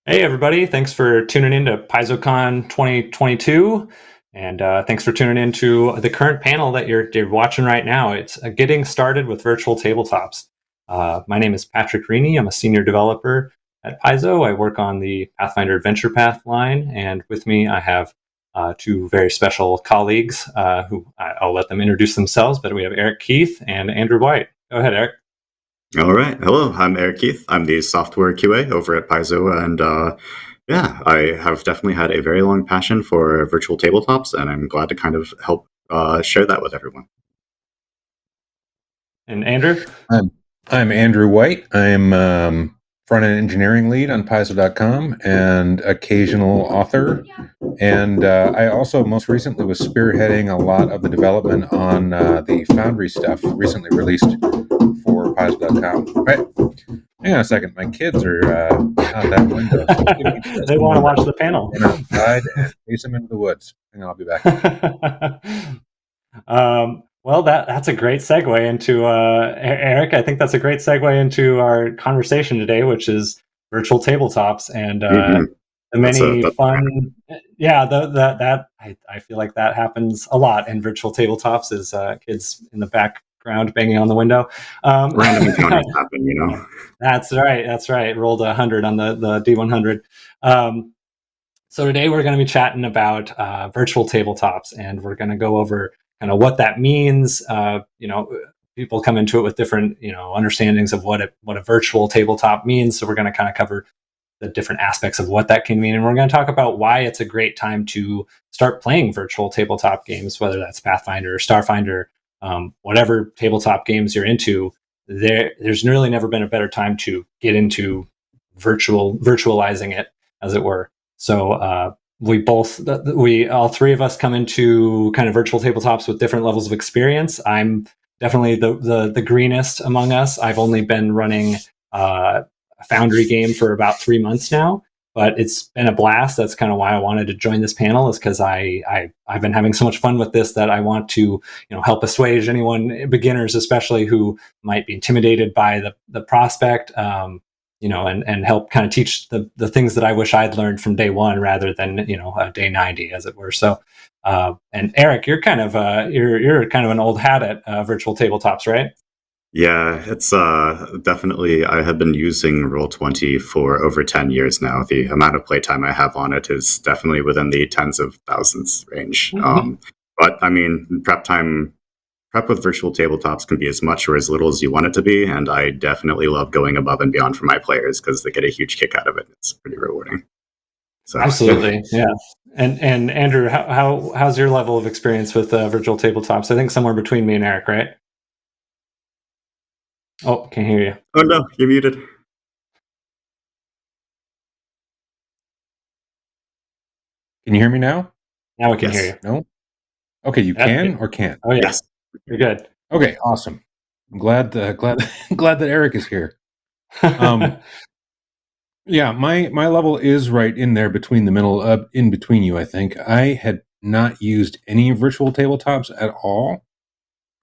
Hey, everybody. Thanks for tuning in to PaizoCon 2022. And thanks for tuning in to the current panel that you're watching right now. It's Getting Started with Virtual Tabletops. My name is Patrick Rini. I'm a senior developer at Paizo. I work on the Pathfinder Adventure Path line. And with me, I have two very special colleagues who I'll let them introduce themselves. But we have Eric Keith and Andrew White. Go ahead, Eric. All right. Hello, I'm Eric Keith. I'm the software QA over at Paizo, and yeah, I have definitely had a very long passion for virtual tabletops, and I'm glad to kind of help share that with everyone. And Andrew? I'm Andrew White. I'm front-end engineering lead on Paizo.com and occasional author. And I also most recently was spearheading a lot of the development on the Foundry stuff recently released for Paizo.com. Right. Hang on a second. My kids are out that window. They want to watch the panel. Run outside and chase them into the woods. Hang on, I'll be back. Well, that's a great segue into Eric. I think that's a great segue into our conversation today, which is virtual tabletops and the many fun. Yeah, that I feel like that happens a lot in virtual tabletops. Is kids in the background banging on the window. Random encounters happen, you know. That's right. That's right. Rolled 100 on the D100. So today we're going to be chatting about virtual tabletops, and we're going to go over kind of what that means. People come into it with different understandings of what a virtual tabletop means. So we're going to kind of cover the different aspects of what that can mean, and we're going to talk about why it's a great time to start playing virtual tabletop games, whether that's Pathfinder or Starfinder, whatever tabletop games you're into. There's really never been a better time to get into virtualizing it, as it were. So we all three of us come into kind of virtual tabletops with different levels of experience. I'm definitely the greenest among us. I've only been running a Foundry game for about 3 months now, but it's been a blast. That's kind of why I wanted to join this panel, is because I've been having so much fun with this that I want to help assuage anyone, beginners especially, who might be intimidated by the prospect. And help kind of teach the things that I wish I'd learned from day one rather than day 90, as it were. So, and Eric, you're kind of you're kind of an old hat at virtual tabletops, right? Yeah, it's definitely. I have been using Roll20 for over 10 years now. The amount of playtime I have on it is definitely within the tens of thousands range. But I mean, prep with virtual tabletops can be as much or as little as you want it to be, and I definitely love going above and beyond for my players because they get a huge kick out of it. It's pretty rewarding. So absolutely, yeah. And Andrew, how's your level of experience with virtual tabletops? I think somewhere between me and Eric, right? Oh, can't hear you. Oh no, you're muted. Can you hear me now? Now we can hear you. No? Okay, you can or can't? Oh, yes. You're good. Okay, awesome. I'm glad glad that Eric is here. Yeah, my level is right in there between the middle, in between you, I think. I had not used any virtual tabletops at all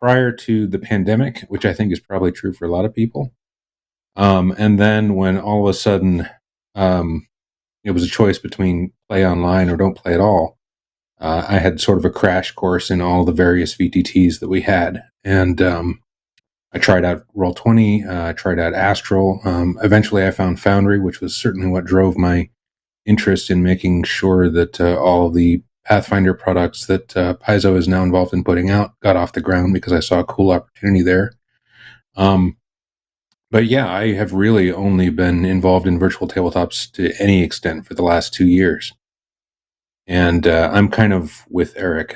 prior to the pandemic, which I think is probably true for a lot of people. And then when all of a sudden it was a choice between play online or don't play at all, I had sort of a crash course in all the various VTTs that we had. And I tried out Roll20, I tried out Astral. Eventually I found Foundry, which was certainly what drove my interest in making sure that all of the Pathfinder products that Paizo is now involved in putting out got off the ground, because I saw a cool opportunity there. But yeah, I have really only been involved in virtual tabletops to any extent for the last 2 years. And I'm kind of with Eric.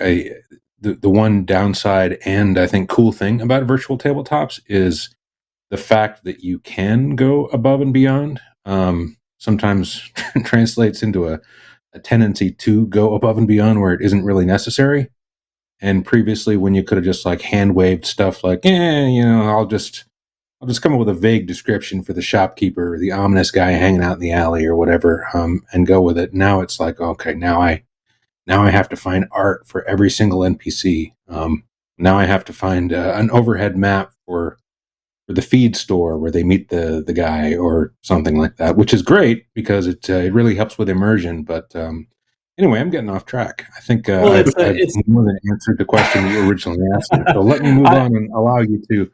The one downside and I think cool thing about virtual tabletops is the fact that you can go above and beyond. Sometimes translates into a tendency to go above and beyond where it isn't really necessary. And previously, when you could have just like hand waved stuff like, I'll just come up with a vague description for the shopkeeper or the ominous guy hanging out in the alley or whatever, and go with it. Now it's like, okay, now I have to find art for every single NPC. Now I have to find an overhead map for the feed store where they meet the guy or something like that, which is great because it really helps with immersion. But anyway, I'm getting off track. I think Well, I've more than answered the question you originally asked me. So let me move I, on and allow you to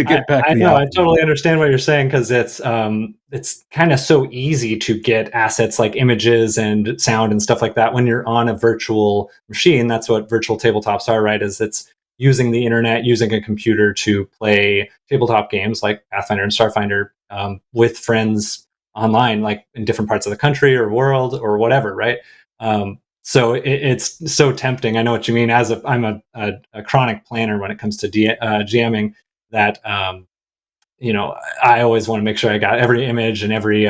get back I to the know, I alphabet. totally understand what you're saying because it's kind of so easy to get assets like images and sound and stuff like that when you're on a virtual machine. That's what virtual tabletops are, right? Is it's using the internet, using a computer to play tabletop games like Pathfinder and Starfinder with friends online, like in different parts of the country or world or whatever, right? So it's so tempting. I know what you mean. I'm a chronic planner when it comes to GMing that I always want to make sure I got every image and every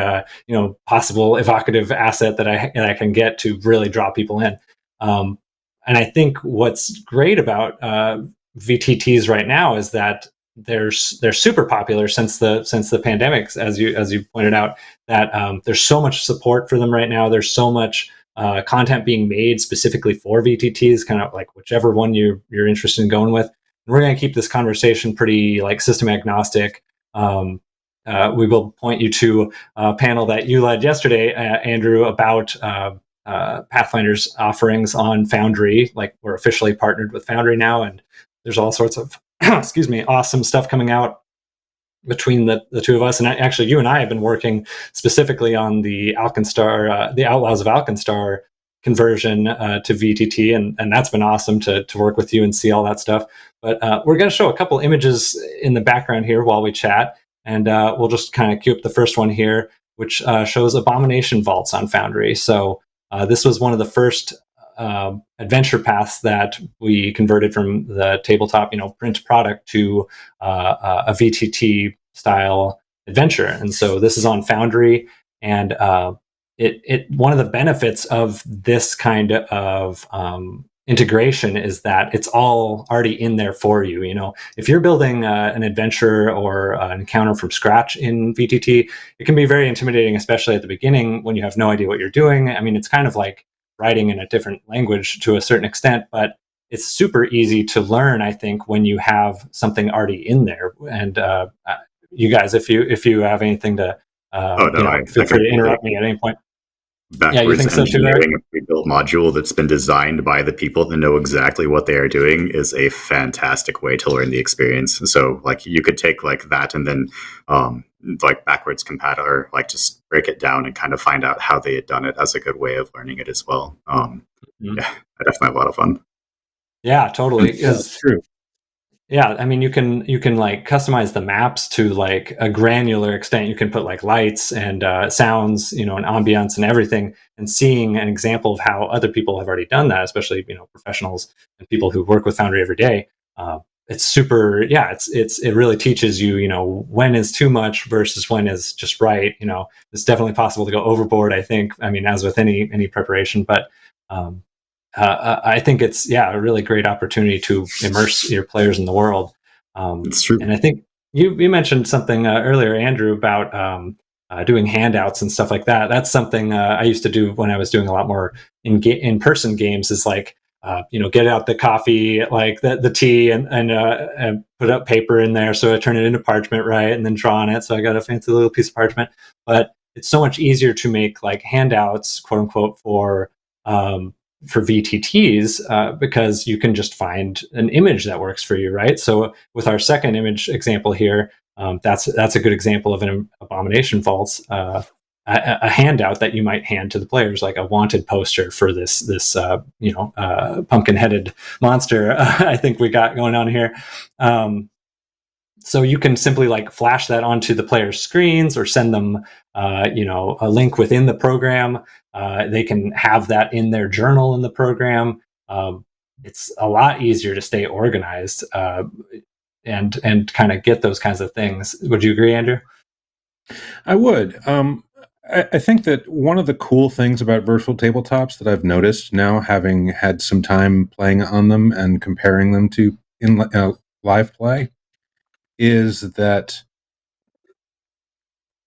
possible evocative asset that I can get to really draw people in. And I think what's great about VTTs right now is that they're super popular since the pandemic, as you pointed out. That there's so much support for them right now. There's so much content being made specifically for VTTs, kind of like whichever one you're interested in going with. And we're going to keep this conversation pretty like system agnostic. We will point you to a panel that you led yesterday, Andrew, about Pathfinder's offerings on Foundry. Like we're officially partnered with Foundry now, and there's all sorts of excuse me, awesome stuff coming out between the two of us. And actually, you and I have been working specifically on the Alkenstar, the Outlaws of Alkenstar conversion to VTT, and that's been awesome to work with you and see all that stuff. But we're going to show a couple images in the background here while we chat, and we'll just kind of cue up the first one here, which shows abomination vaults on Foundry. So this was one of the first adventure paths that we converted from the tabletop, print product to a VTT style adventure. And so this is on Foundry, and it one of the benefits of this kind of integration is that it's all already in there for you. If you're building an adventure or an encounter from scratch in VTT, it can be very intimidating, especially at the beginning when you have no idea what you're doing. I mean, it's kind of like writing in a different language to a certain extent, but it's super easy to learn, I think, when you have something already in there. And you guys, if you have anything to, Oh no, feel I free to completely interrupt me at any point. Yeah, you backwards think so too, Eric? engineering a pre-built module that's been designed by the people that know exactly what they are doing is a fantastic way to learn the experience. So like you could take like that and then like backwards compat or like just break it down and kind of find out how they had done it as a good way of learning it as well. Yeah, I definitely have a lot of fun. Yeah, totally. Yeah, that's true. Yeah, I mean, you can like customize the maps to like a granular extent. You can put like lights and sounds, and ambience and everything. And seeing an example of how other people have already done that, especially professionals and people who work with Foundry every day, it's super. Yeah, it really teaches you, when is too much versus when is just right. It's definitely possible to go overboard. I think. I mean, as with any preparation, but I think it's a really great opportunity to immerse your players in the world. It's true. And I think you mentioned something earlier, Andrew, about doing handouts and stuff like that. That's something I used to do when I was doing a lot more in person games. Is like get out the coffee, like the tea, and put up paper in there. So I turn it into parchment, right, and then draw on it. So I got a fancy little piece of parchment. But it's so much easier to make like handouts, quote unquote, for VTTs because you can just find an image that works for you, right? So with our second image example here, that's a good example of an abomination vaults, a handout that you might hand to the players, like a wanted poster for this pumpkin-headed monster. I think we got going on here. So you can simply like flash that onto the players' screens or send them, a link within the program. They can have that in their journal in the program. It's a lot easier to stay organized and kind of get those kinds of things. Would you agree, Andrew? I would. I think that one of the cool things about virtual tabletops that I've noticed now, having had some time playing on them and comparing them to in live play, is that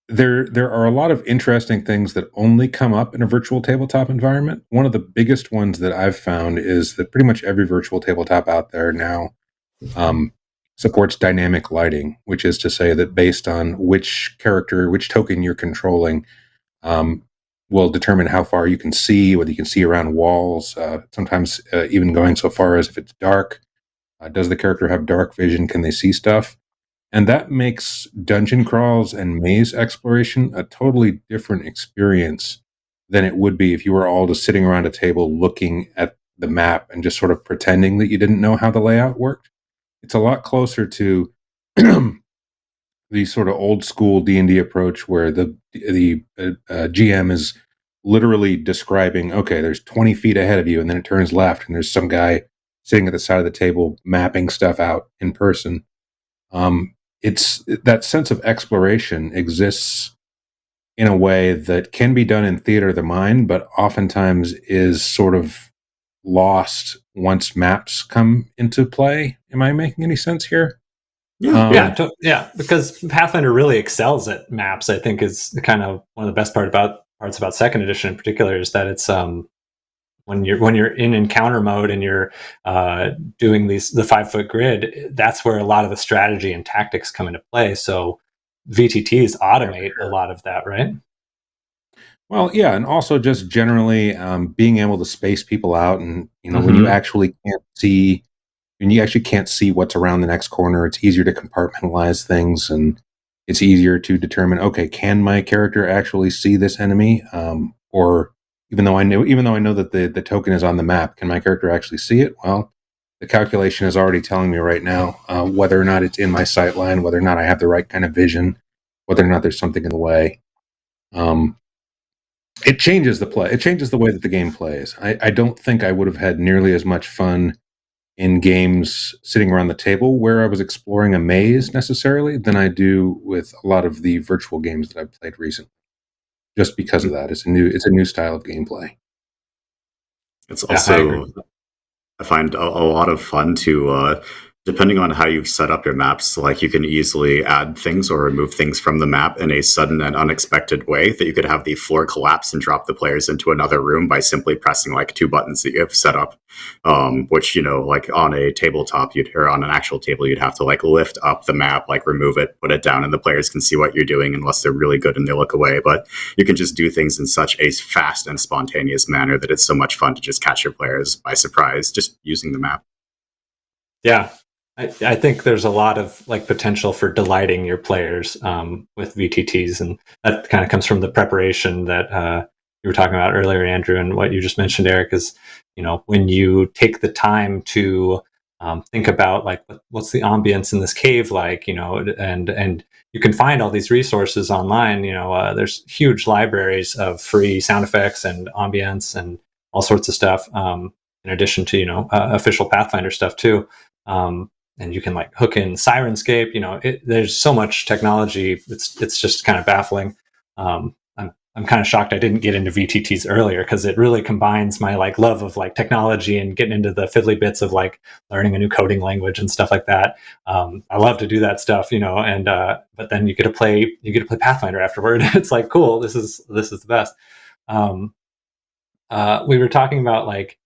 there are a lot of interesting things that only come up in a virtual tabletop environment. One of the biggest ones that I've found is that pretty much every virtual tabletop out there now supports dynamic lighting, which is to say that based on which character, which token you're controlling, um, will determine how far you can see, whether you can see around walls, sometimes even going so far as if it's dark. Does the character have dark vision? Can they see stuff? And that makes dungeon crawls and maze exploration a totally different experience than it would be if you were all just sitting around a table looking at the map and just sort of pretending that you didn't know how the layout worked. It's a lot closer to the sort of old school D&D approach where the GM is literally describing, okay, there's 20 feet ahead of you, and then it turns left, and there's some guy sitting at the side of the table mapping stuff out in person. It's that sense of exploration exists in a way that can be done in theater of the mind, but oftentimes is sort of lost once maps come into play. Am I making any sense here? Yeah, because Pathfinder really excels at maps. I think is kind of one of the best parts about second edition in particular is that it's when you're in encounter mode and you're doing the 5-foot grid, that's where a lot of the strategy and tactics come into play. So VTTs automate a lot of that, right? Well, yeah, and also just generally being able to space people out, and when you actually can't see, when you actually can't see what's around the next corner, it's easier to compartmentalize things, and it's easier to determine, okay, can my character actually see this enemy, or even though I know that the token is on the map, can my character actually see it? Well, the calculation is already telling me right now whether or not it's in my sight line, whether or not I have the right kind of vision, whether or not there's something in the way. It changes the play. It changes the way that the game plays. I don't think I would have had nearly as much fun in games sitting around the table where I was exploring a maze necessarily than I do with a lot of the virtual games that I've played recently. Just because of that, it's a new style of gameplay. It's also, I find a lot of fun to, depending on how you've set up your maps, like you can easily add things or remove things from the map in a sudden and unexpected way that you could have the floor collapse and drop the players into another room by simply pressing like 2 buttons that you have set up. Which, like on a tabletop, or on an actual table, you'd have to like lift up the map, like remove it, put it down, and the players can see what you're doing unless they're really good and they look away. But you can just do things in such a fast and spontaneous manner that it's so much fun to just catch your players by surprise just using the map. Yeah, I think there's a lot of like potential for delighting your players with VTTs, and that kind of comes from the preparation that you were talking about earlier, Andrew, and what you just mentioned, Eric. Is when you take the time to think about like what's the ambience in this cave like, and you can find all these resources online. There's huge libraries of free sound effects and ambience and all sorts of stuff. In addition to official Pathfinder stuff too. And you can like hook in Sirenscape. There's so much technology. It's just kind of baffling. I'm kind of shocked I didn't get into VTTs earlier because it really combines my like love of like technology and getting into the fiddly bits of like learning a new coding language and stuff like that. I love to do that stuff, and but then you get to play Pathfinder afterward. It's like cool. This is the best. We were talking about like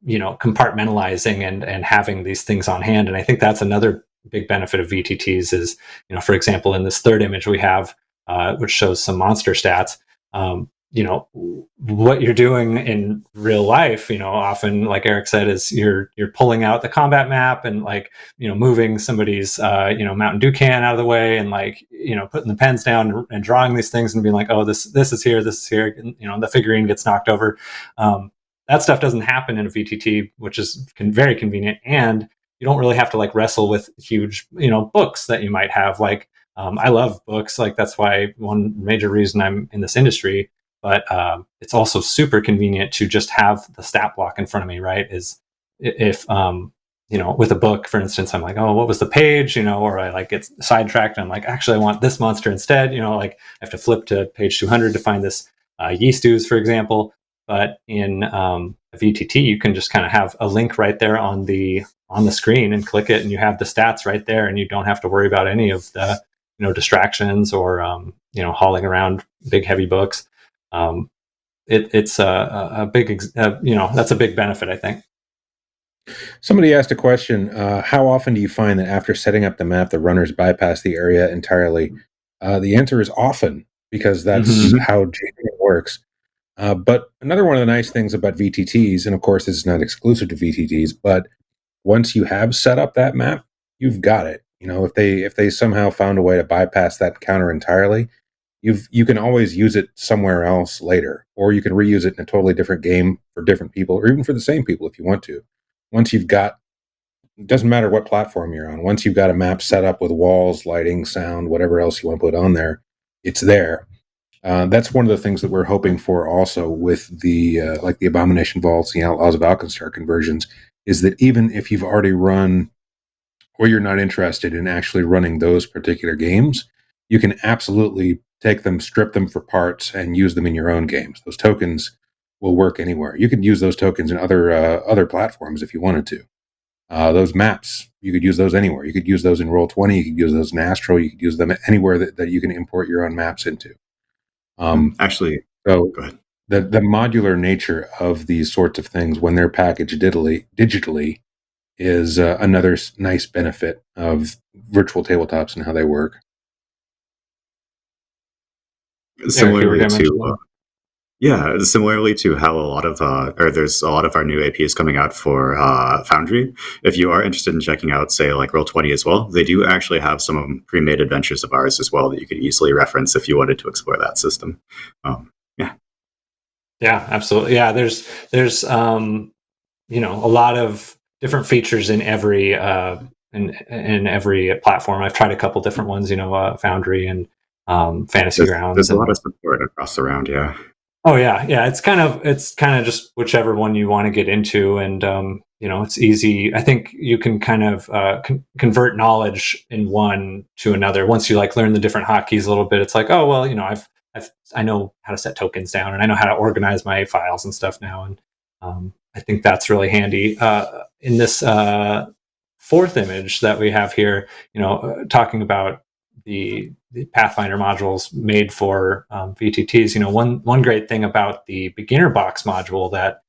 compartmentalizing and having these things on hand. And I think that's another big benefit of VTTs is, for example, in this third image we have, which shows some monster stats, what you're doing in real life, often, like Eric said, is you're pulling out the combat map and like, moving somebody's, Mountain Dew can out of the way and like, putting the pens down and drawing these things and being like, oh, this is here, and, the figurine gets knocked over. That stuff doesn't happen in a VTT, which is very convenient. And you don't really have to like wrestle with huge, books that you might have. Like, I love books. Like that's why one major reason I'm in this industry, but it's also super convenient to just have the stat block in front of me, right? Is if, with a book, for instance, I'm like, oh, what was the page, or I like get sidetracked. And I'm like, actually, I want this monster instead, like I have to flip to page 200 to find this yeast ooze, for example. But in a VTT, you can just kind of have a link right there on the screen and click it, and you have the stats right there, and you don't have to worry about any of the distractions or hauling around big heavy books. It's a big that's a big benefit, I think. Somebody asked a question: how often do you find that after setting up the map, the runners bypass the area entirely? The answer is often, because that's Mm-hmm. how jamming works. But another one of the nice things about VTTs, and of course this is not exclusive to VTTs, but once you have set up that map, you've got it. If they somehow found a way to bypass that counter entirely, you can always use it somewhere else later, or you can reuse it in a totally different game for different people, or even for the same people if you want to. Once you've got, it doesn't matter what platform you're on. Once you've got a map set up with walls, lighting, sound, whatever else you want to put on there, it's there. That's one of the things that we're hoping for also with the like the Abomination Vaults, the Outlaws of Alkenstar conversions, is that even if you've already run, or you're not interested in actually running those particular games, you can absolutely take them, strip them for parts, and use them in your own games. Those tokens will work anywhere. You could use those tokens in other platforms if you wanted to. Those maps, you could use those anywhere. You could use those in Roll20. You could use those in Astro. You could use them anywhere that you can import your own maps into. Actually, So go ahead. the modular nature of these sorts of things, when they're packaged digitally, is another nice benefit of virtual tabletops and how they work. Eric, you were Similarly going to mention to something? similarly to how a lot of or there's a lot of our new APs coming out for Foundry. If you are interested in checking out, say, like Roll20 as well, they do actually have some pre-made adventures of ours as well that you could easily reference if you wanted to explore that system. Yeah. Yeah, absolutely. Yeah, there's a lot of different features in every in every platform. I've tried a couple different ones, Foundry and Fantasy There's Grounds, a lot and of support across around, yeah. oh yeah. It's kind of just whichever one you want to get into, and it's easy. I think you can kind of convert knowledge in one to another once you like learn the different hotkeys a little bit. It's like, oh well, I know how to set tokens down, and I know how to organize my files and stuff now, and I think that's really handy. In this fourth image that we have here, talking about the Pathfinder modules made for VTTs. One great thing about the beginner box module that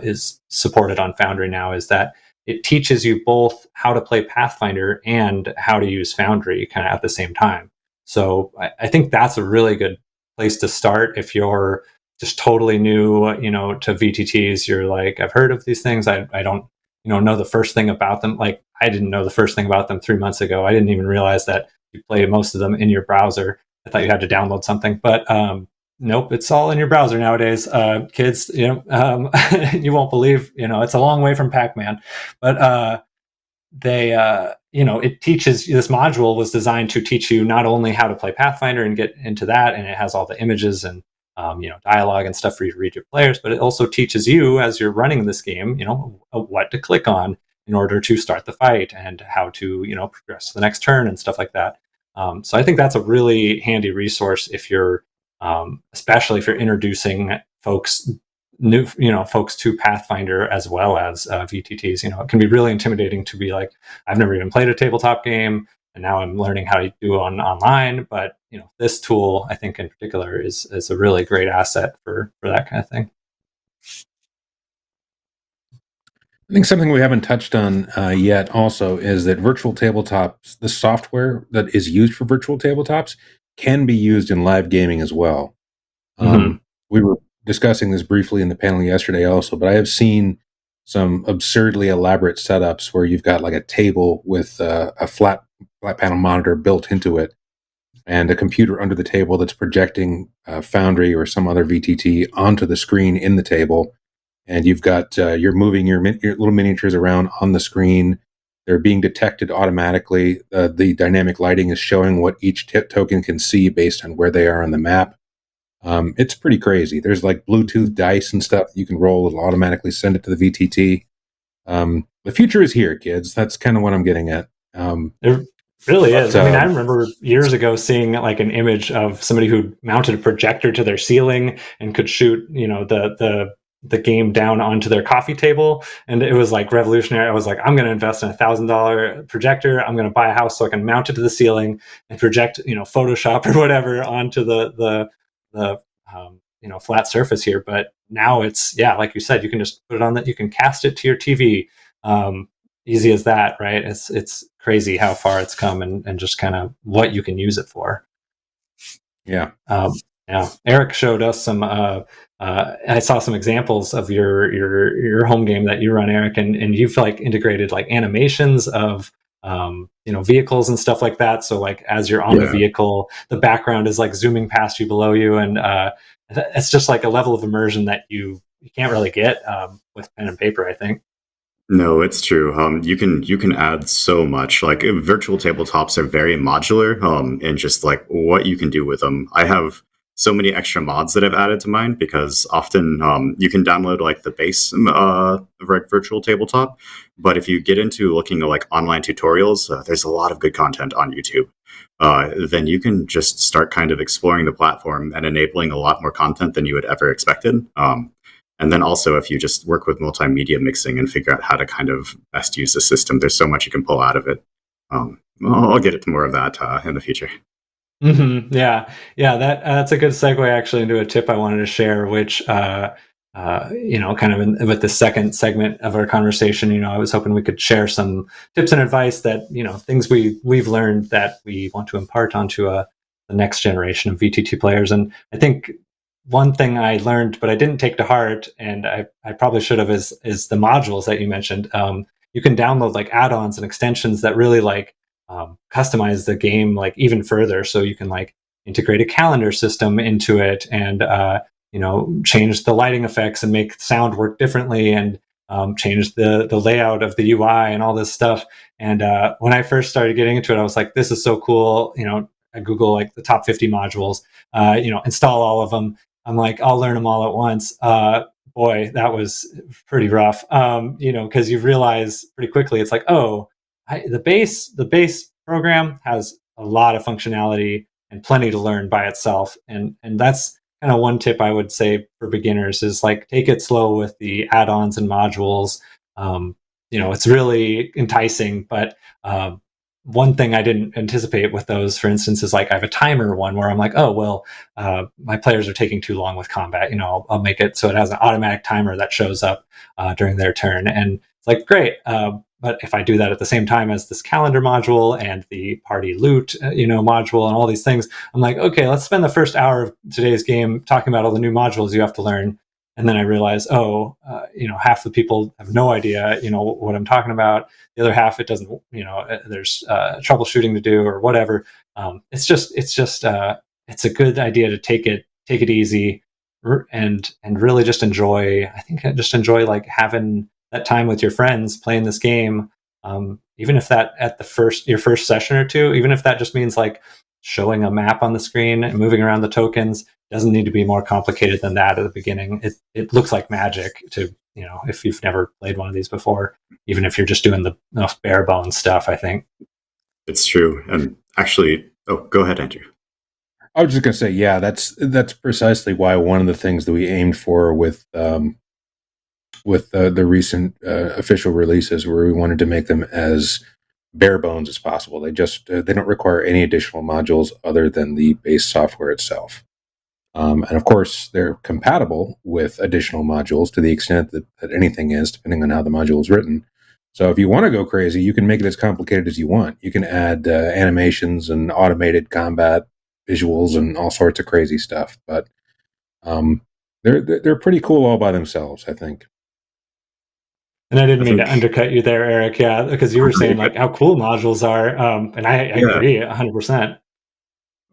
is supported on Foundry now is that it teaches you both how to play Pathfinder and how to use Foundry kind of at the same time. So I think that's a really good place to start if you're just totally new, to VTTs. You're like, I've heard of these things. I don't, know the first thing about them. Like I didn't know the first thing about them 3 months ago. I didn't even realize that you play most of them in your browser. I thought you had to download something, but nope, it's all in your browser nowadays. Kids, you won't believe, it's a long way from Pac-Man, but it teaches. This module was designed to teach you not only how to play Pathfinder and get into that, and it has all the images and dialogue and stuff for you to read your players, but it also teaches you as you're running this game, what to click on in order to start the fight and how to progress to the next turn and stuff like that. So I think that's a really handy resource if you're especially if you're introducing folks to Pathfinder as well as VTTs. It can be really intimidating to be like, I've never even played a tabletop game, and now I'm learning how to do it online. But this tool, I think in particular, is a really great asset for that kind of thing. I think something we haven't touched on yet also is that virtual tabletops, the software that is used for virtual tabletops, can be used in live gaming as well. Mm-hmm. We were discussing this briefly in the panel yesterday also, but I have seen some absurdly elaborate setups where you've got like a table with a flat panel monitor built into it and a computer under the table that's projecting Foundry or some other VTT onto the screen in the table. And you've got you're moving your little miniatures around on the screen. They're being detected automatically. The dynamic lighting is showing what each token can see based on where they are on the map. It's pretty crazy. There's like Bluetooth dice and stuff you can roll. It'll automatically send it to the VTT. The future is here, kids. That's kind of what I'm getting at. It really But is. I mean, I remember years ago seeing like an image of somebody who mounted a projector to their ceiling and could shoot, the game down onto their coffee table, and it was like revolutionary. I was like, I'm going to invest in $1,000 projector. I'm going to buy a house so I can mount it to the ceiling and project, Photoshop or whatever onto the flat surface here. But now it's, yeah, like you said, you can just put it on that. You can cast it to your TV. Easy as that, right? It's crazy how far it's come and just kind of what you can use it for. Yeah. Yeah. Eric showed us some. I saw some examples of your home game that you run, Eric, and you've like integrated like animations of vehicles and stuff like that. So like as you're on the Yeah. vehicle, the background is like zooming past you below you, and it's just like a level of immersion that you can't really get with pen and paper, I think. No, it's true. You can add so much. Like virtual tabletops are very modular, and just like what you can do with them. I have so many extra mods that I've added to mine because often you can download like the base virtual tabletop, but if you get into looking at like online tutorials, there's a lot of good content on YouTube. Then you can just start kind of exploring the platform and enabling a lot more content than you would ever expected. And then also, if you just work with multimedia mixing and figure out how to kind of best use the system, there's so much you can pull out of it. I'll get into more of that in the future. Yeah, yeah. That's a good segue actually into a tip I wanted to share, which kind of with the second segment of our conversation. I was hoping we could share some tips and advice that things we've learned that we want to impart onto the next generation of VTT players. And I think one thing I learned, but I didn't take to heart, and I probably should have, is the modules that you mentioned. You can download like add-ons and extensions that really like customize the game like even further. So you can like integrate a calendar system into it, and change the lighting effects and make sound work differently, and change the layout of the UI and all this stuff. And when I first started getting into it, I was like, this is so cool. I Google like the top 50 modules, install all of them. I'm like, I'll learn them all at once. Boy, that was pretty rough. Because you realize pretty quickly, it's like, oh, the base program has a lot of functionality and plenty to learn by itself, and that's kind of one tip I would say for beginners is like take it slow with the add-ons and modules. It's really enticing, but one thing I didn't anticipate with those, for instance, is like I have a timer one where I'm like, oh well, my players are taking too long with combat. I'll make it so it has an automatic timer that shows up during their turn, and it's like great. But if I do that at the same time as this calendar module and the party loot, module and all these things, I'm like, okay, let's spend the first hour of today's game talking about all the new modules you have to learn. And then I realize, half the people have no idea, what I'm talking about. The other half, it doesn't, there's troubleshooting to do or whatever. It's a good idea to take it easy and really just enjoy. I think just enjoy like having that time with your friends playing this game. Even if that at your first session or two, even if that just means like showing a map on the screen and moving around the tokens, doesn't need to be more complicated than that at the beginning. It looks like magic to, if you've never played one of these before, even if you're just doing the bare bones stuff, I think. It's true. And actually, go ahead, Andrew. I was just going to say, yeah, that's precisely why one of the things that we aimed for with the recent official releases, where we wanted to make them as bare bones as possible. They just they don't require any additional modules other than the base software itself. And of course, they're compatible with additional modules to the extent that anything is, depending on how the module is written. So if you want to go crazy, you can make it as complicated as you want. You can add animations and automated combat visuals and all sorts of crazy stuff. But they're pretty cool all by themselves, I think. And I didn't mean to undercut you there, Eric. Yeah, because you were saying like how cool modules are, and I agree 100%.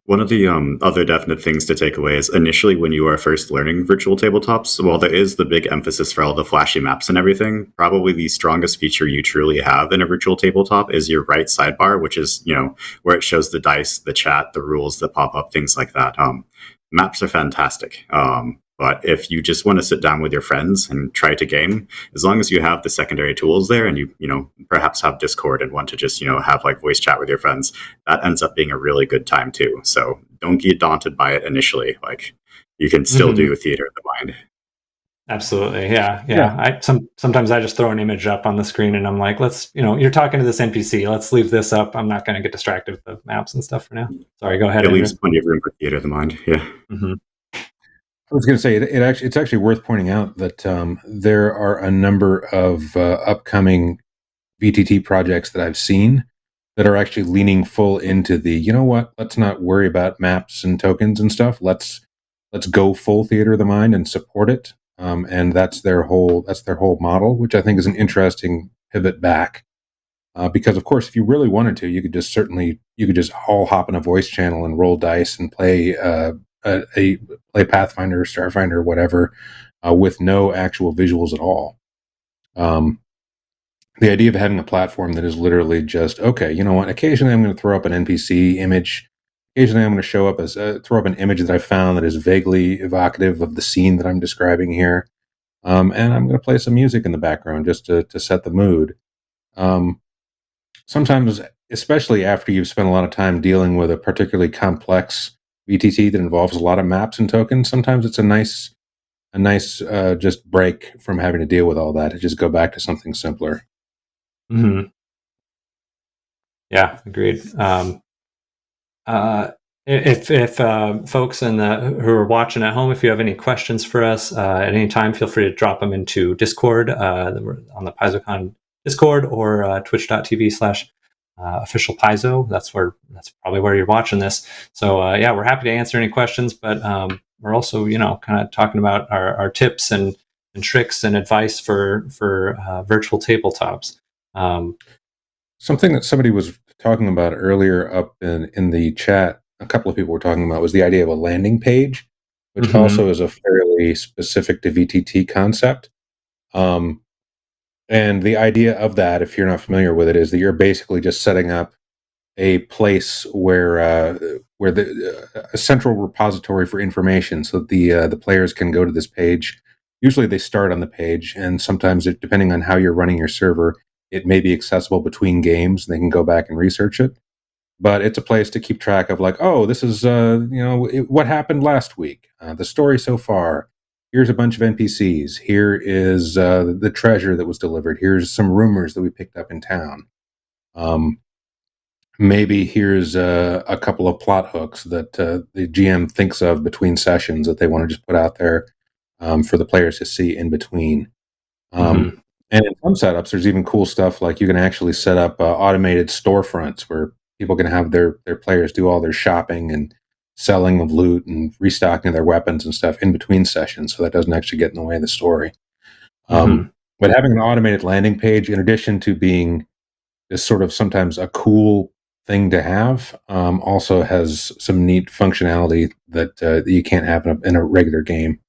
One of the other definite things to take away is initially when you are first learning virtual tabletops, while there is the big emphasis for all the flashy maps and everything, probably the strongest feature you truly have in a virtual tabletop is your right sidebar, which is, where it shows the dice, the chat, the rules that pop up, things like that. Maps are fantastic. But if you just want to sit down with your friends and try to game, as long as you have the secondary tools there and you perhaps have Discord and want to just, have like voice chat with your friends, that ends up being a really good time too. So don't get daunted by it initially. Like you can still do theater of the mind. Absolutely. Yeah. Sometimes I just throw an image up on the screen and I'm like, let's, you're talking to this NPC. Let's leave this up. I'm not going to get distracted with the maps and stuff for now. Sorry, go ahead. It leaves plenty of room for theater of the mind. Yeah. Mm-hmm. I was going to say it's actually worth pointing out that there are a number of upcoming VTT projects that I've seen that are actually leaning full into the, you know what, let's not worry about maps and tokens and stuff. Let's go full theater of the mind and support it. And that's their whole model, which I think is an interesting pivot back. Because of course, if you really wanted to, you could just all hop in a voice channel and roll dice and play play Pathfinder, Starfinder, whatever, with no actual visuals at all. The idea of having a platform that is literally just, okay, you know what? Occasionally, I'm going to throw up an NPC image. Occasionally, I'm going to show up as throw up an image that I found that is vaguely evocative of the scene that I'm describing here, and I'm going to play some music in the background just to set the mood. Sometimes, especially after you've spent a lot of time dealing with a particularly complex VTT that involves a lot of maps and tokens, sometimes it's a nice just break from having to deal with all that to just go back to something simpler. Mm-hmm. Yeah, agreed. If folks who are watching at home, if you have any questions for us at any time, feel free to drop them into Discord on the PaizoCon Discord or twitch.tv/official Paizo. That's probably where you're watching this. So yeah, we're happy to answer any questions, but we're also kind of talking about our tips and tricks and advice for virtual tabletops. Something that somebody was talking about earlier up in the chat, a couple of people were talking about, was the idea of a landing page, which Mm-hmm. also is a fairly specific to VTT concept. And the idea of that, if you're not familiar with it, is that you're basically just setting up a place where a central repository for information, so the players can go to this page. Usually, they start on the page, and sometimes, depending on how you're running your server, it may be accessible between games, and they can go back and research it. But it's a place to keep track of, like, oh, this is what happened last week, the story so far. Here's a bunch of NPCs. Here is the treasure that was delivered. Here's some rumors that we picked up in town. Maybe here's a couple of plot hooks that the GM thinks of between sessions that they want to just put out there for the players to see in between. Mm-hmm. And in some setups, there's even cool stuff like you can actually set up automated storefronts where people can have their players do all their shopping and selling of loot and restocking their weapons and stuff in between sessions, so that doesn't actually get in the way of the story. Mm-hmm. But having an automated landing page, in addition to being this sort of sometimes a cool thing to have, also has some neat functionality that you can't have in a regular game.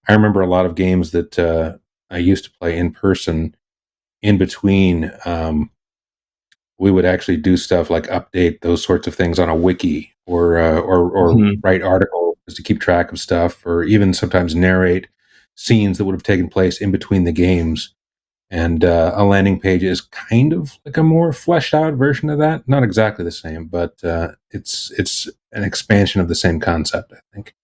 I remember a lot of games that I used to play in person. In between, we would actually do stuff like update those sorts of things on a wiki or Mm-hmm. write articles to keep track of stuff, or even sometimes narrate scenes that would have taken place in between the games. And a landing page is kind of like a more fleshed out version of that. Not exactly the same, but it's an expansion of the same concept, I think.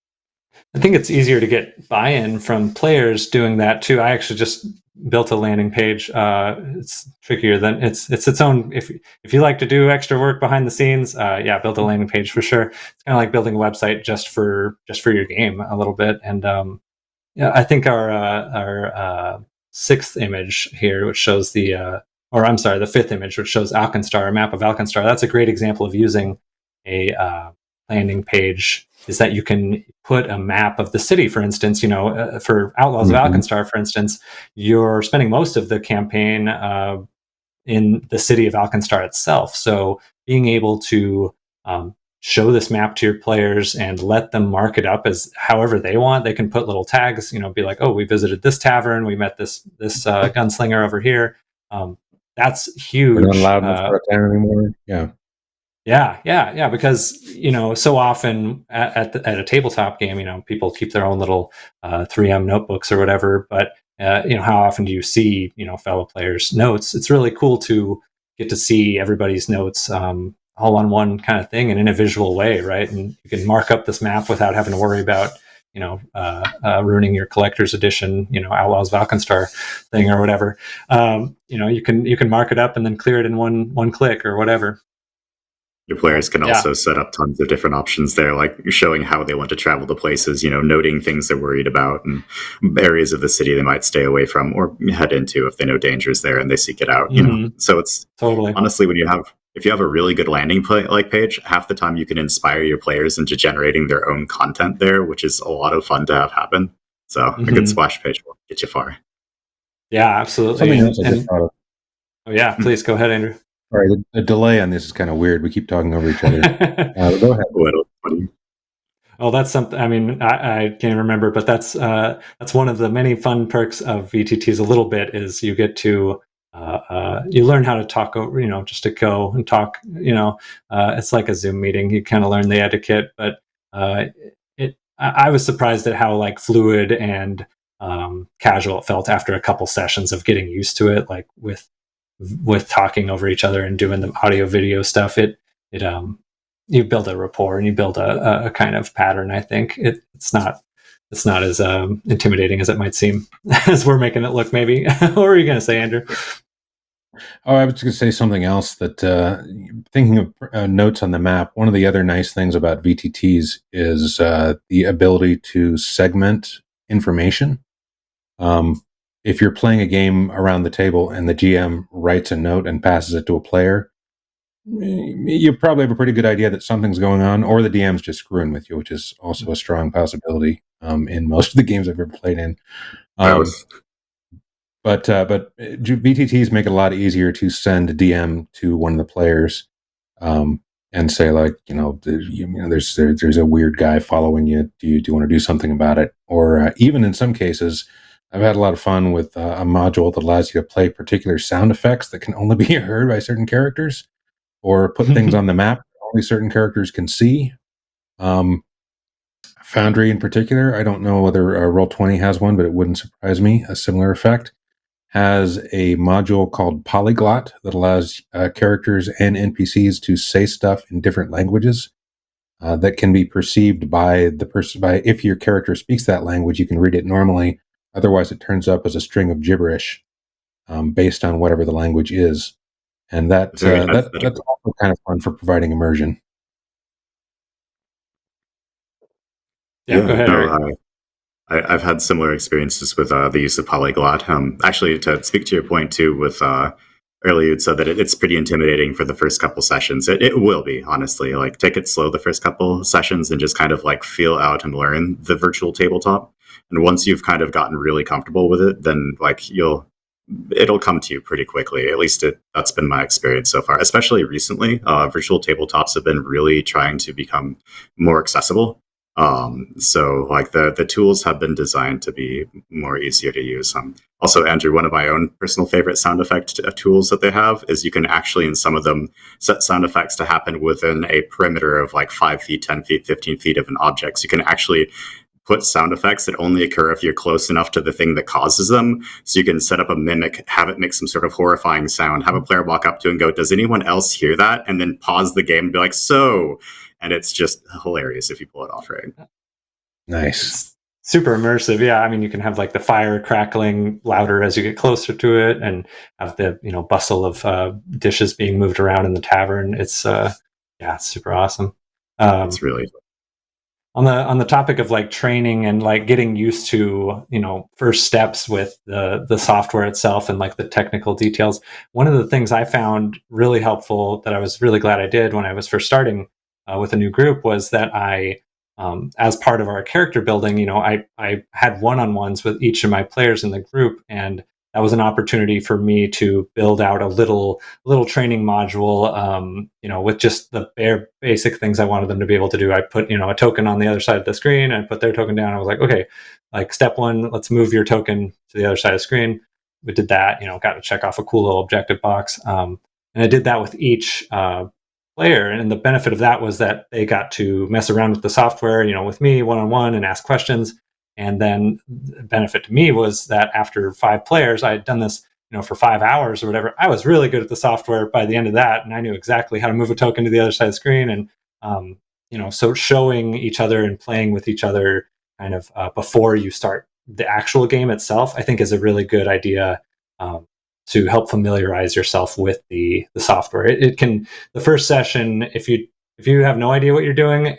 I think it's easier to get buy-in from players doing that too. I actually just built a landing page. It's trickier than its own. If you like to do extra work behind the scenes, yeah, build a landing page for sure. It's kind of like building a website just for your game a little bit. And yeah, I think our sixth image here, which shows the fifth image, which shows Alkenstar, a map of Alkenstar. That's a great example of using a landing page. Is that you can put a map of the city, for instance, for Outlaws of Alkenstar, for instance, you're spending most of the campaign in the city of Alkenstar itself. So being able to show this map to your players and let them mark it up as however they want. They can put little tags, be like, oh, we visited this tavern, we met this gunslinger over here. That's huge. We're not allowed in this part of town anymore. Yeah. Yeah, because so often at a tabletop game, people keep their own little 3M notebooks or whatever. But how often do you see fellow players' notes? It's really cool to get to see everybody's notes all on one kind of thing and in a visual way, right? And you can mark up this map without having to worry about ruining your collector's edition, Outlaws of Alkenstar thing or whatever. You can mark it up and then clear it in one click or whatever. Your players can also set up tons of different options there, like showing how they want to travel to places, noting things they're worried about and areas of the city they might stay away from or head into if they know dangers there and they seek it out, So it's totally honestly, if you have a really good landing page, half the time you can inspire your players into generating their own content there, which is a lot of fun to have happen. So a good splash page will get you far. Yeah, absolutely. Something else I just thought of. Oh yeah, please go ahead, Andrew. Sorry, the delay on this is kind of weird. We keep talking over each other. Go ahead. Oh, that's something. I mean, I can't remember, but that's one of the many fun perks of VTTs. A little bit is you get to you learn how to talk over, just to go and talk. It's like a Zoom meeting. You kind of learn the etiquette, but I was surprised at how like fluid and casual it felt after a couple sessions of getting used to it, like with talking over each other and doing the audio video stuff. You build a rapport and you build a kind of pattern. I think it's not as intimidating as it might seem as we're making it look. Maybe. What were you going to say, Andrew? Oh, I was going to say something else. That thinking of notes on the map, one of the other nice things about VTTs is the ability to segment information. If you're playing a game around the table and the GM writes a note and passes it to a player, you probably have a pretty good idea that something's going on, or the DM's just screwing with you, which is also a strong possibility in most of the games I've ever played in. But VTTs make it a lot easier to send a DM to one of the players and say, like, there's a weird guy following you. Do you want to do something about it? Or even in some cases, I've had a lot of fun with a module that allows you to play particular sound effects that can only be heard by certain characters, or put things on the map that only certain characters can see. Foundry in particular, I don't know whether Roll20 has one, but it wouldn't surprise me. A similar effect has a module called Polyglot that allows characters and NPCs to say stuff in different languages that can be perceived by the person. By if your character speaks that language, you can read it normally. Otherwise, it turns up as a string of gibberish based on whatever the language is, and that's also kind of fun for providing immersion. Yeah, go ahead, Eric. I've had similar experiences with the use of Polyglot. Actually, to speak to your point too, with earlier you'd said that it's pretty intimidating for the first couple sessions. It will be, honestly. Like, take it slow the first couple sessions and just kind of like feel out and learn the virtual tabletop. And once you've kind of gotten really comfortable with it, then like it'll come to you pretty quickly. At least that's been my experience so far. Especially recently, virtual tabletops have been really trying to become more accessible. So like the tools have been designed to be more easier to use. Also, Andrew, one of my own personal favorite sound effect tools that they have is you can actually, in some of them, set sound effects to happen within a perimeter of like 5 feet, 10 feet, 15 feet of an object. So you can actually put sound effects that only occur if you're close enough to the thing that causes them. So you can set up a mimic, have it make some sort of horrifying sound, have a player walk up to it and go, does anyone else hear that? And then pause the game and be like, so... And it's just hilarious if you pull it off right. Nice. It's super immersive. Yeah, I mean, you can have like the fire crackling louder as you get closer to it, and have the bustle of dishes being moved around in the tavern. It's it's super awesome. It's really on the topic of like training and like getting used to first steps with the software itself and like the technical details. One of the things I found really helpful that I was really glad I did when I was first starting with a new group was that I, as part of our character building, I had one-on-ones with each of my players in the group, and that was an opportunity for me to build out a little training module, with just the bare basic things I wanted them to be able to do. I put, a token on the other side of the screen, and I put their token down. I was like, okay, like step one, let's move your token to the other side of the screen. We did that, got to check off a cool little objective box. And I did that with each player, and the benefit of that was that they got to mess around with the software, with me one-on-one and ask questions. And then the benefit to me was that after 5 players, I had done this, for 5 hours or whatever. I was really good at the software by the end of that, and I knew exactly how to move a token to the other side of the screen. And so showing each other and playing with each other kind of before you start the actual game itself, I think is a really good idea. to help familiarize yourself with the software. It can, the first session, if you have no idea what you're doing,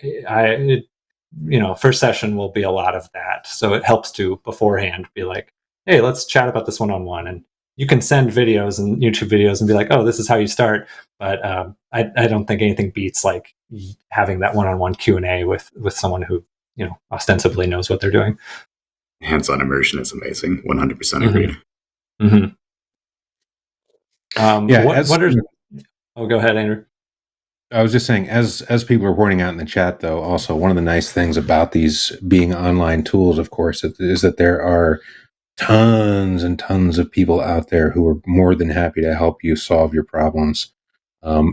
first session will be a lot of that. So it helps to beforehand be like, hey, let's chat about this one-on-one. And you can send videos and YouTube videos and be like, oh, this is how you start. But I don't think anything beats like having that one-on-one Q&A with someone who, ostensibly knows what they're doing. Hands-on immersion is amazing. 100% agreed. Mm-hmm. Go ahead, Andrew. I was just saying, as people are pointing out in the chat, though, also one of the nice things about these being online tools, of course, is that there are tons and tons of people out there who are more than happy to help you solve your problems.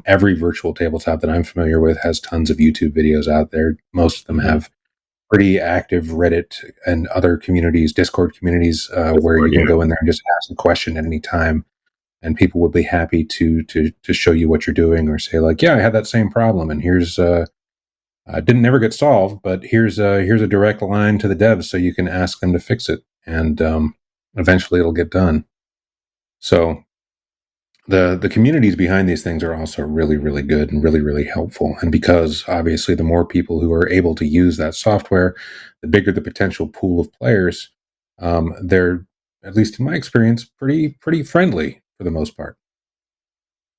Every virtual tabletop that I'm familiar with has tons of YouTube videos out there. Most of them have pretty active Reddit and other communities, Discord communities, where you can go in there and just ask a question at any time, and people would be happy to show you what you're doing, or say like, yeah, I had that same problem, and here's didn't never get solved, but here's a direct line to the devs, so you can ask them to fix it, and eventually it'll get done. So the communities behind these things are also really, really good and really, really helpful. And because obviously the more people who are able to use that software, the bigger the potential pool of players. They're, at least in my experience, pretty friendly for the most part.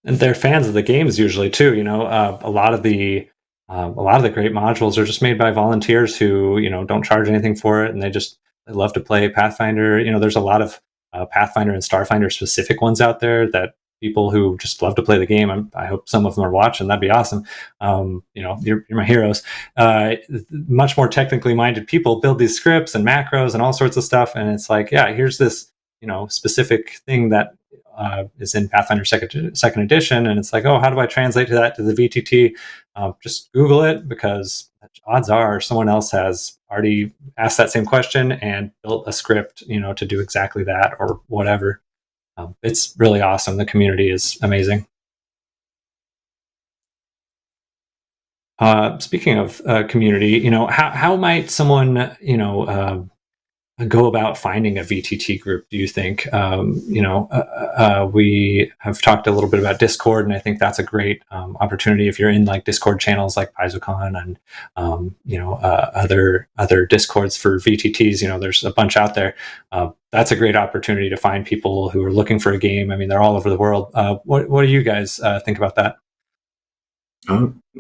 And they're fans of the games usually too. A lot of the great modules are just made by volunteers who don't charge anything for it, and they love to play Pathfinder. There's a lot of Pathfinder and Starfinder specific ones out there that people who just love to play the game. I hope some of them are watching. That'd be awesome. You're my heroes. Much more technically minded people build these scripts and macros and all sorts of stuff. And it's like, yeah, here's this, specific thing that is in Pathfinder second edition. And it's like, oh, how do I translate that to the VTT? Just Google it, because odds are someone else has already asked that same question and built a script, to do exactly that or whatever. It's really awesome. The community is amazing. Speaking of community, how might someone, go about finding a VTT group, do you think? We have talked a little bit about Discord, and I think that's a great opportunity if you're in like Discord channels like PaizoCon and other Discords for VTTs. There's a bunch out there. That's a great opportunity to find people who are looking for a game. I mean, they're all over the world. What do you guys think about that?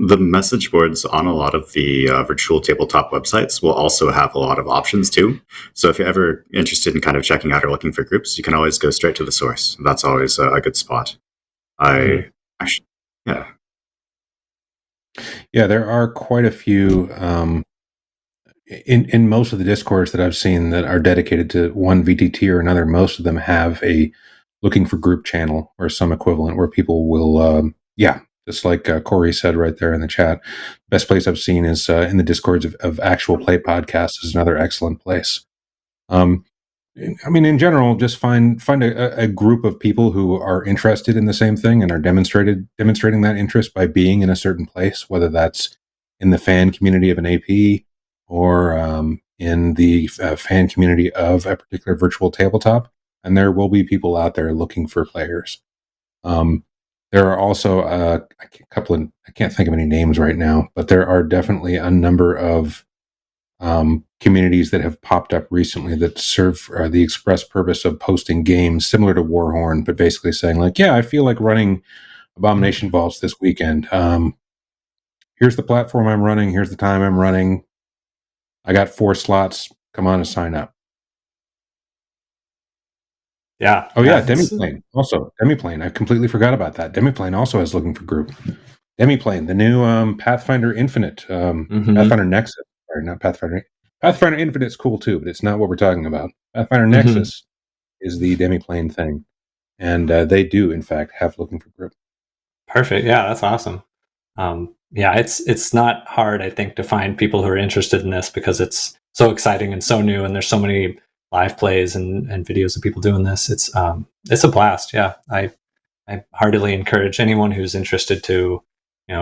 The message boards on a lot of the virtual tabletop websites will also have a lot of options too. So if you're ever interested in kind of checking out or looking for groups, you can always go straight to the source. That's always a good spot. Yeah, there are quite a few in most of the Discords that I've seen that are dedicated to one VTT or another. Most of them have a looking for group channel or some equivalent where people will, just like Corey said right there in the chat. Best place I've seen is in the Discords of Actual Play Podcasts is another excellent place. In general, just find a group of people who are interested in the same thing and are demonstrating that interest by being in a certain place, whether that's in the fan community of an AP or in the fan community of a particular virtual tabletop. And there will be people out there looking for players. There are also a couple of, I can't think of any names right now, but there are definitely a number of communities that have popped up recently that serve the express purpose of posting games similar to Warhorn, but basically saying like, yeah, I feel like running Abomination Vaults this weekend. Here's the platform I'm running. Here's the time I'm running. I got 4 slots. Come on and sign up. Yeah. Oh yeah, Demiplane. Also, Demiplane. I completely forgot about that. Demiplane also is looking for group. Demiplane, the new Pathfinder Infinite, Pathfinder Nexus. Or not Pathfinder. Pathfinder Infinite is cool too, but it's not what we're talking about. Pathfinder Nexus is the Demiplane thing, and they do in fact have looking for group. Perfect. Yeah, that's awesome. It's not hard, I think, to find people who are interested in this because it's so exciting and so new, and there's so many live plays and videos of people doing this. It's a blast. Yeah, I heartily encourage anyone who's interested to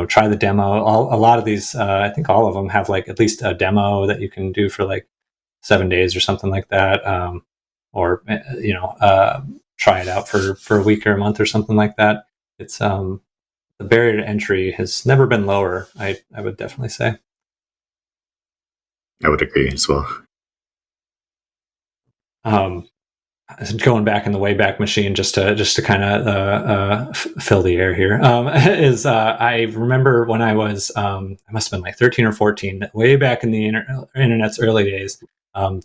try the demo. A lot of these, I think all of them have like at least a demo that you can do for like 7 days or something like that. try it out for a week or a month or something like that. It's the barrier to entry has never been lower. I would definitely say. I would agree as well. Going back in the Wayback Machine just to kind of fill the air here is I remember when I was I must have been like 13 or 14, way back in the internet's early days.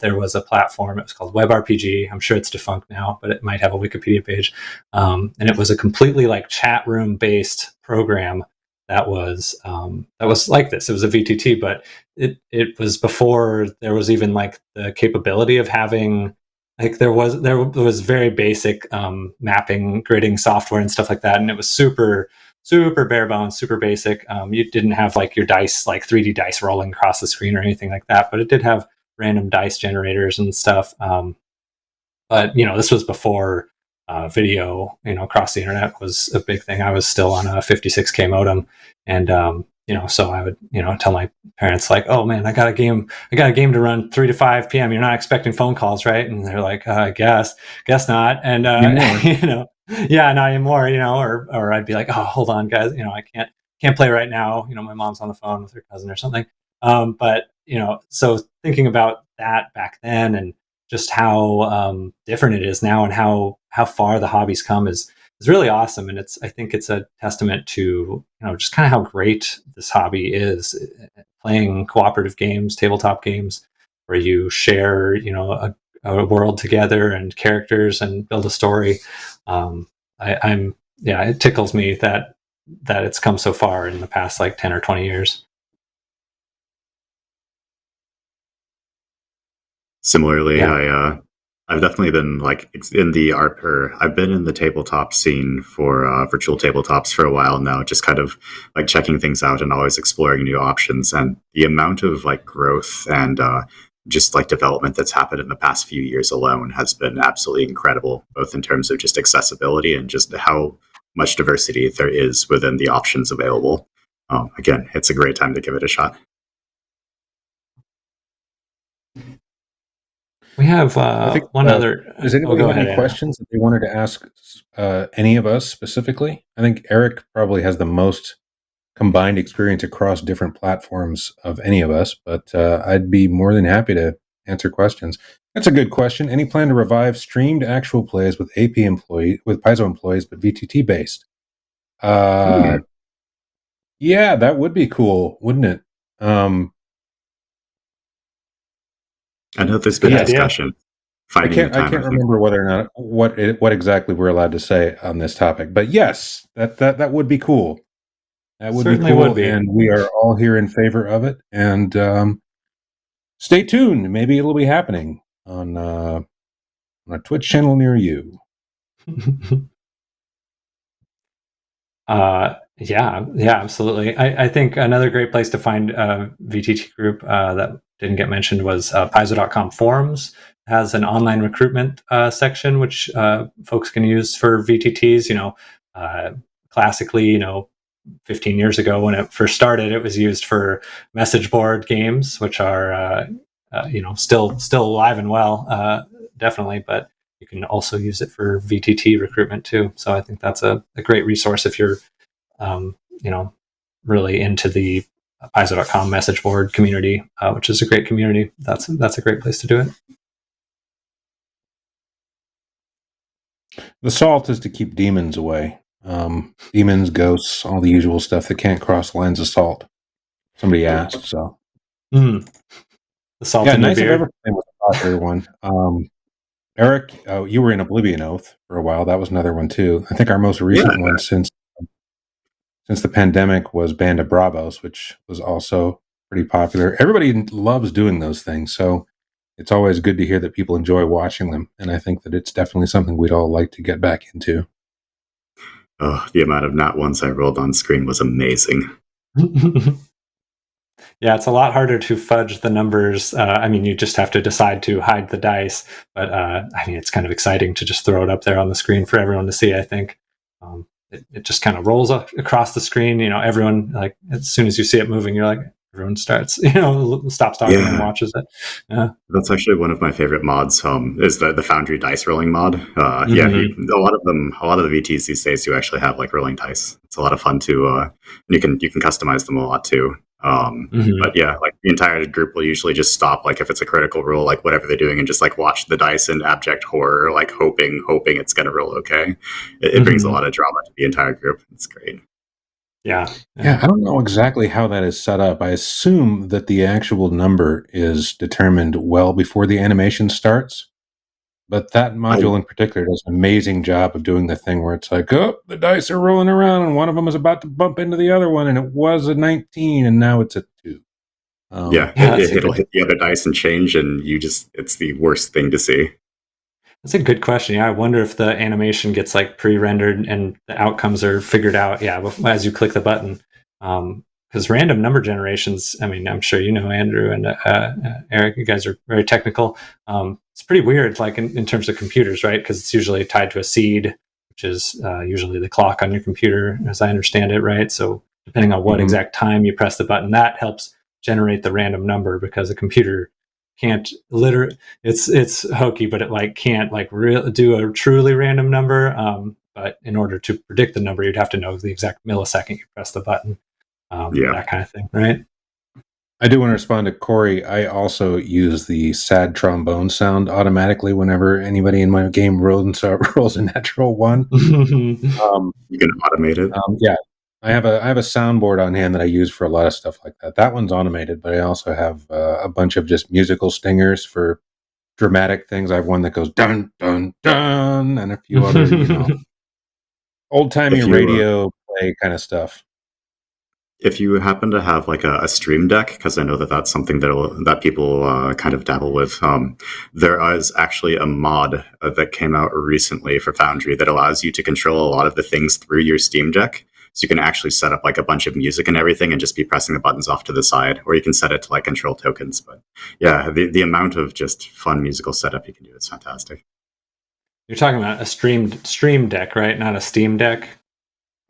There was a platform. It was called WebRPG. I'm sure it's defunct now, but it might have a Wikipedia page. And it was a completely like chat room based program that was like this. It was a VTT, but it was before there was even like the capability of having, like there was very basic mapping, gridding software and stuff like that, and it was super bare bones, super basic. You didn't have like your dice, like 3D dice rolling across the screen or anything like that, but it did have random dice generators and stuff. But this was before video, across the internet was a big thing. I was still on a 56K modem, and so I would, tell my parents like, "Oh man, I got a game to run 3 to 5 p.m. You're not expecting phone calls, right?" And they're like, guess not." And yeah, not anymore. Or I'd be like, "Oh, hold on, guys. I can't play right now. My mom's on the phone with her cousin or something." But so thinking about that back then and just how different it is now and how far the hobby's come is really awesome. And I think it's a testament to just kind of how great this hobby is, playing cooperative games, tabletop games, where you share a world together and characters and build a story. It tickles me that it's come so far in the past like 10 or 20 years. Similarly, yeah. I've definitely been like in the art, or I've been in the tabletop scene for virtual tabletops for a while now, just kind of like checking things out and always exploring new options. And the amount of like growth and just like development that's happened in the past few years alone has been absolutely incredible, both in terms of just accessibility and just how much diversity there is within the options available. Again, it's a great time to give it a shot. We have one other. Does anybody have any questions that they wanted to ask any of us specifically? I think Eric probably has the most combined experience across different platforms of any of us, but I'd be more than happy to answer questions. That's a good question. Any plan to revive streamed actual plays with Paizo employees, but VTT based? Yeah, that would be cool, wouldn't it? I know there's been a discussion. I can't remember whether or not what exactly we're allowed to say on this topic, but yes, that would be cool. That would Certainly be cool, and we are all here in favor of it. And stay tuned; maybe it'll be happening on a Twitch channel near you. Yeah, absolutely. I think another great place to find a VTT group that didn't get mentioned was Paizo.com forums. It has an online recruitment section which folks can use for VTTs. Classically, 15 years ago when it first started, it was used for message board games, which are still alive and well, definitely. But you can also use it for VTT recruitment too. So I think that's a great resource if you're really into the Paizo.com message board community, which is a great community. That's a great place to do it. The salt is to keep demons away. Demons, ghosts, all the usual stuff that can't cross lines of salt. Somebody asked, so. The salt in the beer. Was a popular one. Eric, you were in Oblivion Oath for a while. That was another one too. I think our most recent one since the pandemic was Band of Bravos, which was also pretty popular. Everybody loves doing those things, so it's always good to hear that people enjoy watching them. And I think that it's definitely something we'd all like to get back into. Oh, the amount of nat ones I rolled on screen was amazing. Yeah, it's a lot harder to fudge the numbers. You just have to decide to hide the dice. But it's kind of exciting to just throw it up there on the screen for everyone to see, I think. It just kind of rolls across the screen. Everyone, like, as soon as you see it moving, you're like, everyone starts, stops talking and Yeah, watches it. Yeah. that's actually one of my favorite mods. Is the Foundry dice rolling mod. Yeah, Mhm. a lot of the VTs these days do actually have like rolling dice. It's a lot of fun to, you can customize them a lot too. Mhm. But yeah, like the entire group will usually just stop, like if it's a critical roll, like whatever they're doing, and just like watch the dice in abject horror, like hoping it's gonna roll okay. It brings a Mhm. lot of drama to the entire group. It's great. Yeah. Yeah, Yeah. I don't know exactly how that is set up. I assume that the actual number is determined well before the animation starts. But that I module in particular does an amazing job of doing the thing where it's like, oh, the dice are rolling around and one of them is about to bump into the other one and it was a 19 and now it's a 2. Yeah, Yeah, that's a it'll good hit the other dice and change, and it's the worst thing to see. That's a good question. Yeah, I wonder if the animation gets like pre-rendered and the outcomes are figured out. Yeah, as you click the button, because random number generations. I mean, I'm sure you know Andrew and Eric. You guys are very technical. It's pretty weird, like in terms of computers, right? Because it's usually tied to a seed, which is usually the clock on your computer, as I understand it, right? So depending on what Mhm. exact time you press the button, that helps generate the random number because a computer can't literally it's hokey, but it like can't like do a truly random number. But in order to predict the number, you'd have to know the exact millisecond you press the button, Yeah. that kind of thing, right? I do want to respond to Corey. I also use the sad trombone sound automatically whenever anybody in my game rolls a natural one. Um, You can automate it. yeah, I have a soundboard on hand that I use for a lot of stuff like that. That one's automated, but I also have a bunch of just musical stingers for dramatic things. I have one that goes dun dun dun, and a few other, old timey If you radio play kind of stuff. if you happen to have like a stream deck, because I know that that's something that people kind of dabble with, there is actually a mod that came out recently for Foundry that allows you to control a lot of the things through your Steam Deck. So you can actually set up like a bunch of music and everything, and just be pressing the buttons off to the side, or you can set it to like control tokens. But yeah, the amount of just fun musical setup you can do is fantastic. You're talking about a stream deck, right? Not a Steam Deck.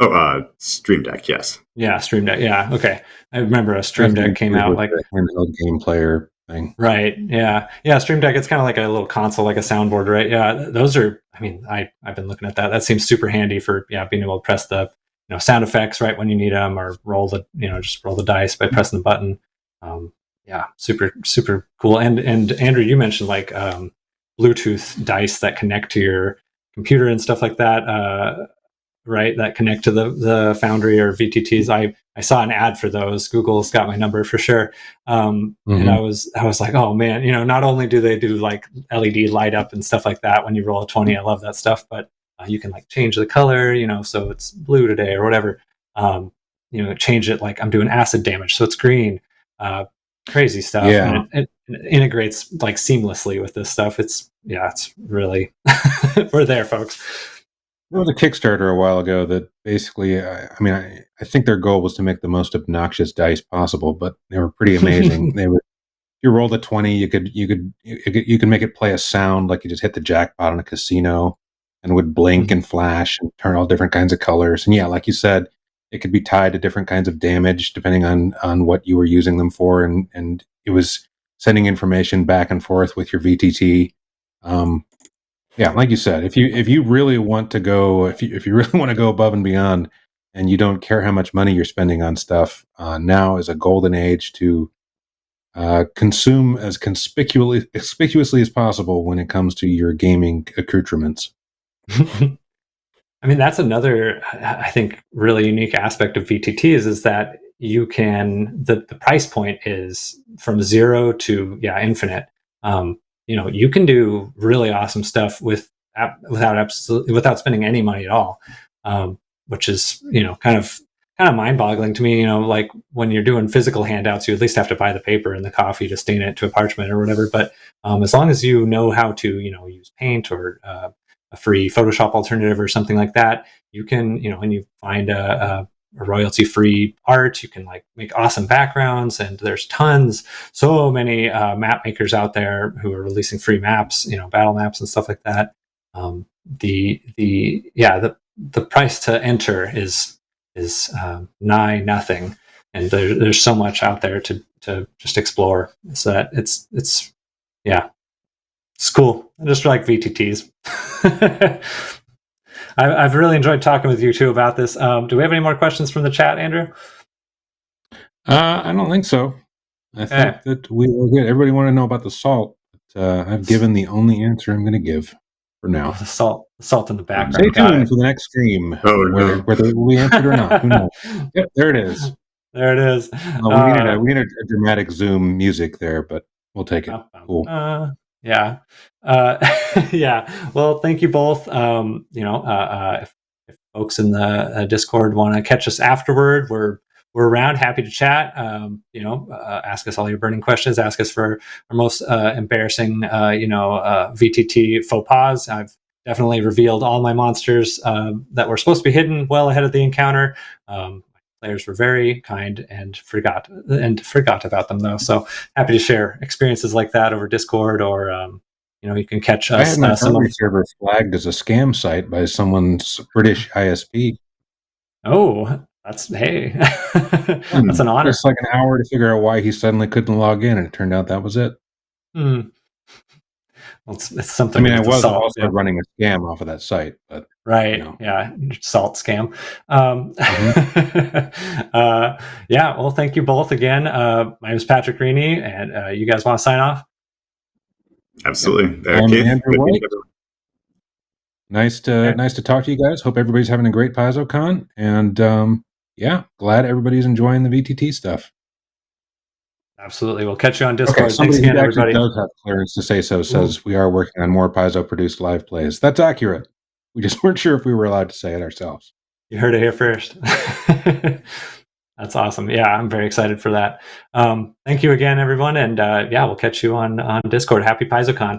Oh, Stream Deck, yes. Yeah, Stream Deck. Yeah, okay. I remember a Has Stream nothing Deck to came do out with like the handheld game player thing. right. Yeah. Yeah. Stream Deck, it's kind of like a little console, like a soundboard, right? Yeah. Those are, I mean, I've been looking at that. That seems super handy for, yeah, being able to press the, sound effects right when you need them or roll the, just roll the dice by pressing the button. Yeah. Super, super cool. And Andrew, you mentioned like Bluetooth dice that connect to your computer and stuff like that. Right, that connect to the Foundry or VTTs. I saw an ad for those. Google's got my number for sure. And Hmm. I was like, oh man, not only do they do like LED light up and stuff like that when you roll a 20, I love that stuff, but you can like change the color, so it's blue today or whatever. Change it like I'm doing acid damage, so it's green. Crazy stuff, and Yeah. it integrates like seamlessly with this stuff. It's really we're there, folks. There was a Kickstarter a while ago that basically, I think their goal was to make the most obnoxious dice possible, but they were pretty amazing. They were, if you rolled a 20, you could make it play a sound like you just hit the jackpot in a casino, and it would blink and flash and turn all different kinds of colors. And yeah, like you said, it could be tied to different kinds of damage depending on what you were using them for, and it was sending information back and forth with your VTT. Um, yeah, like you said, if you really want to go, if you really want to go above and beyond, and you don't care how much money you're spending on stuff, now is a golden age to consume as conspicuously as possible when it comes to your gaming accoutrements. I mean, that's another, I think, really unique aspect of VTTs is that the price point is from zero to, yeah, infinite. You can do really awesome stuff without spending any money at all, which is, kind of mind boggling to me. Like when you're doing physical handouts, you at least have to buy the paper and the coffee to stain it to a parchment or whatever. But as long as you know how to, use paint or a free Photoshop alternative or something like that, you can, and you find a royalty-free art, you can like make awesome backgrounds, and there's so many map makers out there who are releasing free maps, battle maps and stuff like that. The price to enter is nigh nothing. there's so much out there to just explore. So that it's cool. I just like VTTs. I've really enjoyed talking with you two about this. Do we have any more questions from the chat, Andrew? I don't think so. I think that we are good. Everybody want to know about the salt. But, I've given the only answer I'm going to give for now. The salt in the background. Stay tuned for the next stream, whether it will be answered or not. Who knows? Yep, there it is. There it is. We need a dramatic zoom music there, but we'll take it. Cool. Yeah. Yeah. Well, thank you both. If folks in the Discord want to catch us afterward, we're around, happy to chat. Ask us all your burning questions. Ask us for our most embarrassing, VTT faux pas. I've definitely revealed all my monsters that were supposed to be hidden well ahead of the encounter. Players were very kind and forgot about them, though. So happy to share experiences like that over Discord, or you can catch us. I had my server flagged as a scam site by someone's British ISP. Oh, that's that's an honor. It's like an hour to figure out why he suddenly couldn't log in, and it turned out that was it. Well, it's something. I mean, I was also running a scam off of that site, but right, salt scam. Yeah. Well, thank you both again. My name is Patrick Rini, and you guys want to sign off? Absolutely. I'm Andrew White. Nice to talk to you guys. Hope everybody's having a great PaizoCon, and glad everybody's enjoying the VTT stuff. Absolutely. We'll catch you on Discord. Okay, somebody Thanks again, who actually everybody. does have clearance to say so says we are working on more Paizo-produced live plays. That's accurate. We just weren't sure if we were allowed to say it ourselves. You heard it here first. That's awesome. Yeah, I'm very excited for that. Thank you again, everyone, and we'll catch you on Discord. Happy PaizoCon.